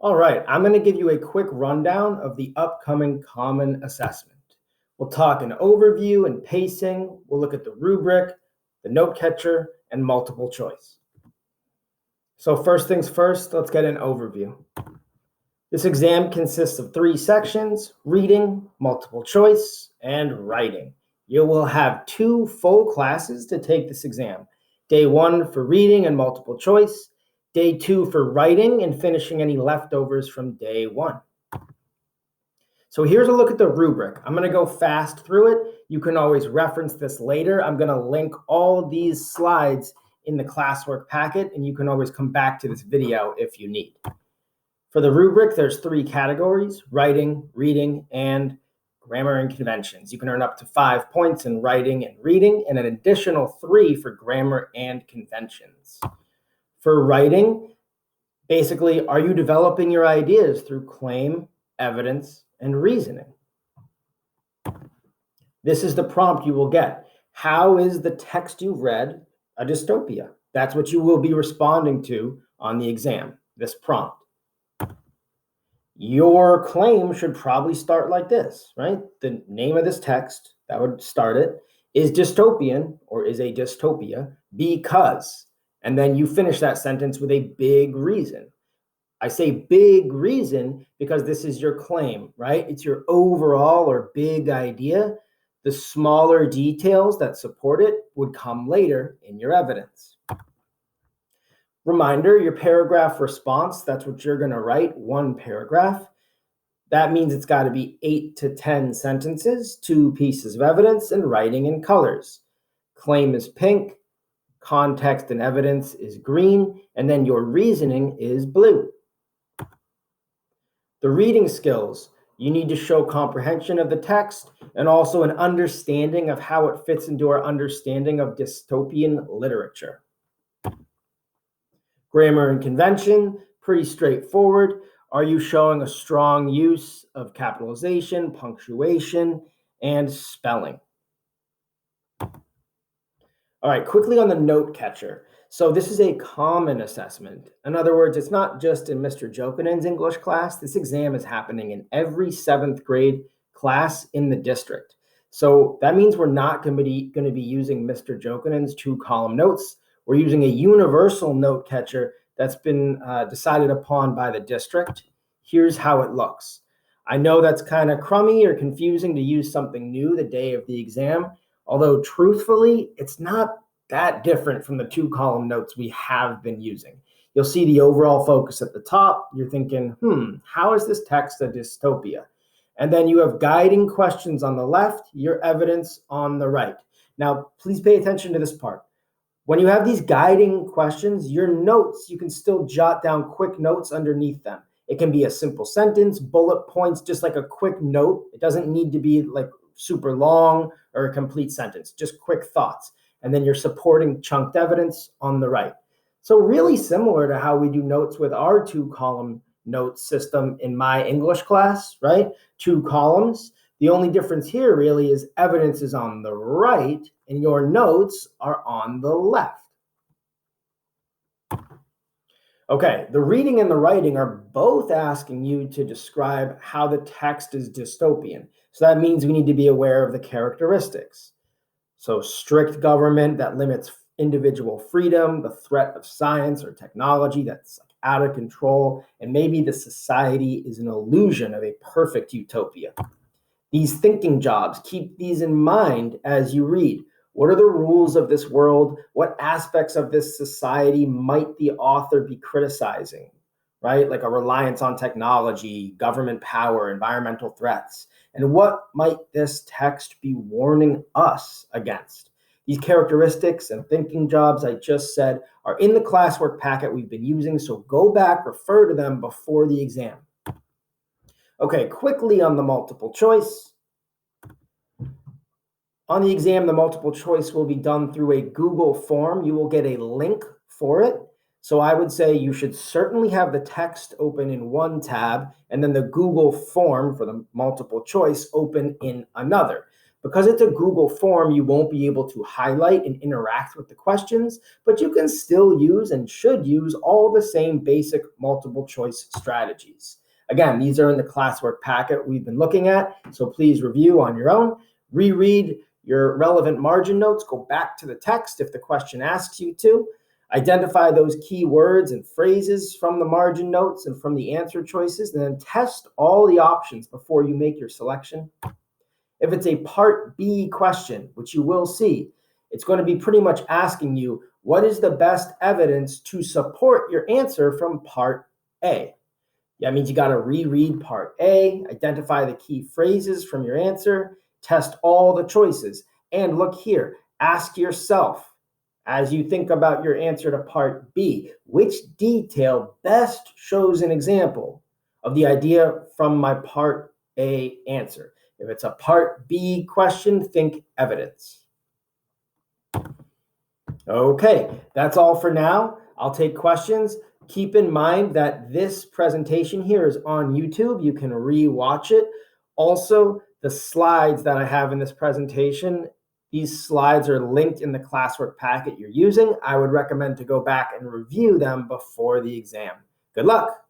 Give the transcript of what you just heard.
All right, I'm going to give you a quick rundown of the upcoming common assessment. We'll talk an overview and pacing. We'll look at the rubric, the note catcher, and multiple choice. So first things first, let's get an overview. This exam consists of 3 sections: reading, multiple choice, and writing. You will have 2 full classes to take this exam. Day 1 for reading and multiple choice, Day 2 for writing and finishing any leftovers from day 1. So here's a look at the rubric. I'm going to go fast through it. You can always reference this later. I'm going to link all these slides in the classwork packet, and you can always come back to this video if you need. For the rubric, there's 3 categories: writing, reading, and grammar and conventions. You can earn up to 5 points in writing and reading, and an additional 3 for grammar and conventions. For writing, basically, are you developing your ideas through claim, evidence, and reasoning? This is the prompt you will get. How is the text you read a dystopia? That's what you will be responding to on the exam, this prompt. Your claim should probably start like this, right? The name of this text, that would start it, is dystopian or is a dystopia because, and then you finish that sentence with a big reason. I say big reason because this is your claim, right? It's your overall or big idea. The smaller details that support it would come later in your evidence. Reminder, your paragraph response, that's what you're going to write, 1 paragraph. That means it's got to be 8 to 10 sentences, 2 pieces of evidence, and writing in colors. Claim is pink, context and evidence is green, and then your reasoning is blue. The reading skills, you need to show comprehension of the text and also an understanding of how it fits into our understanding of dystopian literature. Grammar and convention, pretty straightforward. Are you showing a strong use of capitalization, punctuation, and spelling? All right, quickly on the note catcher. So this is a common assessment. In other words, it's not just in Mr. Jokinen's English class. This exam is happening in every 7th grade class in the district. So that means we're not going to be using Mr. Jokinen's 2-column notes. We're using a universal note catcher that's been decided upon by the district. Here's how it looks. I know that's kind of crummy or confusing to use something new the day of the exam, although truthfully, it's not that different from the 2-column notes we have been using. You'll see the overall focus at the top. You're thinking, how is this text a dystopia? And then you have guiding questions on the left, your evidence on the right. Now, please pay attention to this part. When you have these guiding questions, your notes, you can still jot down quick notes underneath them. It can be a simple sentence, bullet points, just like a quick note. It doesn't need to be like super long or a complete sentence, just quick thoughts. And then you're supporting chunked evidence on the right. So really similar to how we do notes with our 2-column note system in my English class, right? 2 columns. The only difference here really is evidence is on the right and your notes are on the left. Okay, the reading and the writing are both asking you to describe how the text is dystopian. So that means we need to be aware of the characteristics. So strict government that limits individual freedom, the threat of science or technology that's out of control, and maybe the society is an illusion of a perfect utopia. These thinking jobs, keep these in mind as you read. What are the rules of this world? What aspects of this society might the author be criticizing, right? Like a reliance on technology, government power, environmental threats. And what might this text be warning us against? These characteristics and thinking jobs I just said are in the classwork packet we've been using, so go back, refer to them before the exam. Okay, quickly on the multiple choice. On the exam, the multiple choice will be done through a Google form. You will get a link for it. So I would say you should certainly have the text open in one tab and then the Google form for the multiple choice open in another. Because it's a Google form, you won't be able to highlight and interact with the questions, but you can still use and should use all the same basic multiple choice strategies. Again, these are in the classwork packet we've been looking at, so please review on your own, reread your relevant margin notes, go back to the text if the question asks you to, identify those key words and phrases from the margin notes and from the answer choices, and then test all the options before you make your selection. If it's a Part B question, which you will see, it's going to be pretty much asking you, what is the best evidence to support your answer from Part A? That means you got to reread Part A, identify the key phrases from your answer, test all the choices, and look here, ask yourself, as you think about your answer to Part B, which detail best shows an example of the idea from my Part A answer? If it's a Part B question, think evidence. Okay, that's all for now. I'll take questions. Keep in mind that this presentation here is on YouTube. You can re-watch it. Also, the slides that I have in this presentation, these slides are linked in the classwork packet you're using. I would recommend to go back and review them before the exam. Good luck.